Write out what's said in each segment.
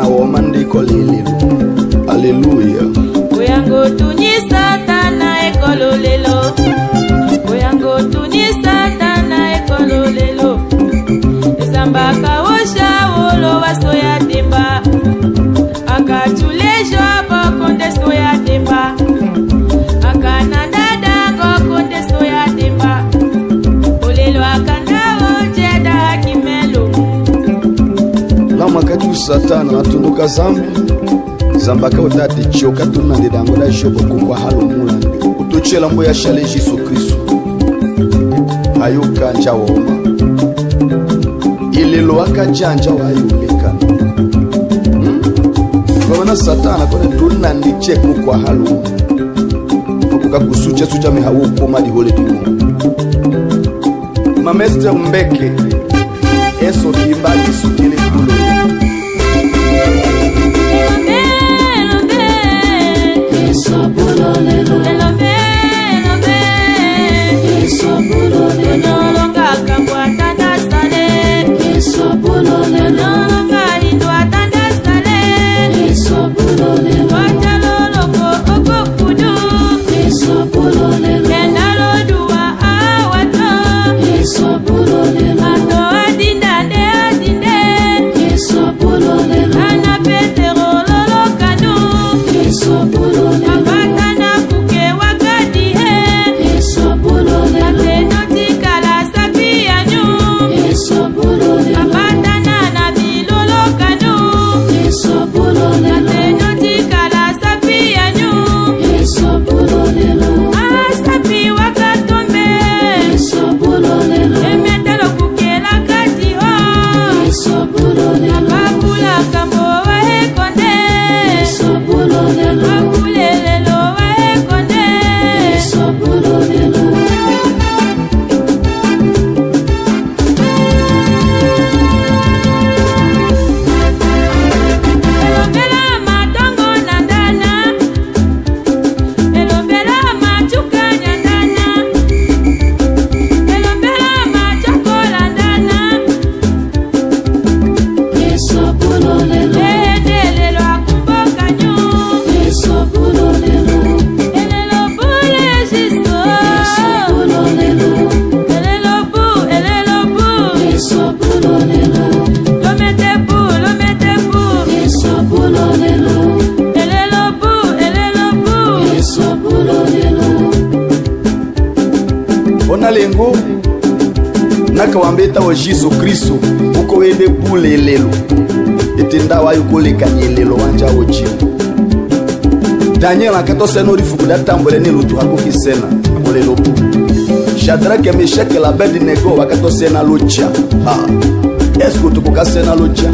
satana womandiko lililo. Haleluya. Oyango tuni satana ekolo lelo. Oyango tuni satana ekolo lelo. Esamba kawosha wolo wasoya temba. Akachule jobo konde soya temba. Akananda dago konde soya temba. Olelo akanda ojeda kimelo. Lamakatu satana atunduka zambi. Zambaka utati choka tunande dango da jobo kukwa halo mula. Utuchela mbo ya shale Jesu Kristu. Ayuka nja woma. Ililo waka janja wa ayuleka. Kwa satana kone tunandi cheku kwa halo. Kuka kusucha sucha mehawo koma di hole tumo. Mameste mbeke. Eso kimbali sukile kulo. Lengo nakawambeta wa Jesu Kristo uko wende bule lelo etenda wa yuko lekanyelelo wanja oji Daniel akatose no rifuku datambole ne lutu akokisena bolelo Shadrach Meshach la Abednego akatose na locha esko tukukasena locha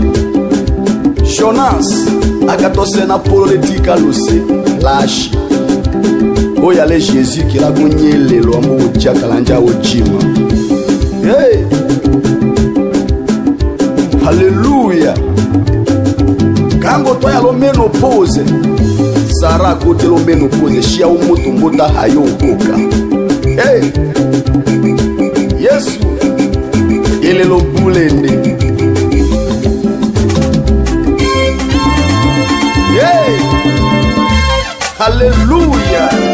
Jonas akatose na politika lose lashi Oya le Jésus qui l'a gagné le lomo ucha kalanja ojima. Hey! Hallelujah! Kango toya lo menopause. Sara kote lo menopause. Shia umoto mbota hayo ukoka. Hey! Yesu! Ile lo bulende. Hey! Hallelujah!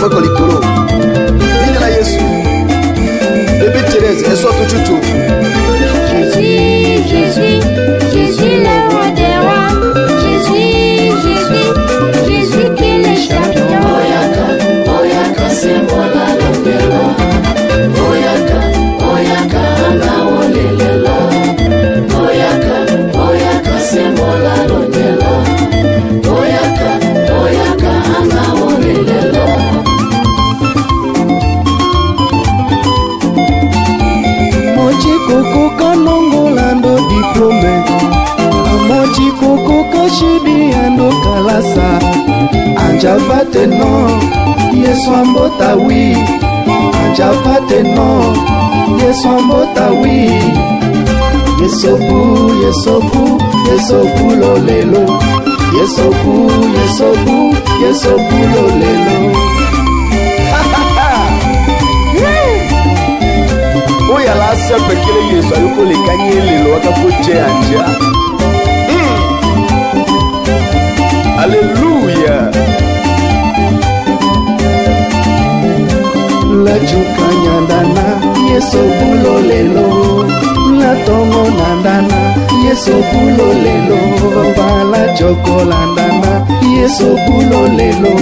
loboko likolo bini na Yesu bébé Thérèse esoto chuchu. Jésus, Jésus, Jésus le roi des rois. Jésus, Jésus, Jésus qui est le champion. Oyaka, oyaka sembola londela. Oyaka, oyaka anga olelela. Oyaka, oyaka sembola londela. Oyaka, oyaka anga olelela. Mochi koko kanongolando diplome. Mochi koko kashidi ando kalasa. Anjavate no, Yesu ambota wi. Anjavate no, Yesu ambota wi. Yesobu, Yesobu, Yesobu lo lelo. Yesobu, Yesobu, Yesobu lo lelo. Oya la sepe kele Yesu ayuko le kanye lelo wakapoche anja. Alléluia. La chuka nyandana, Yeso bulo lelo. La tongo nandana, Yeso bulo lelo. Bala chokolandana, Yeso bulo lelo.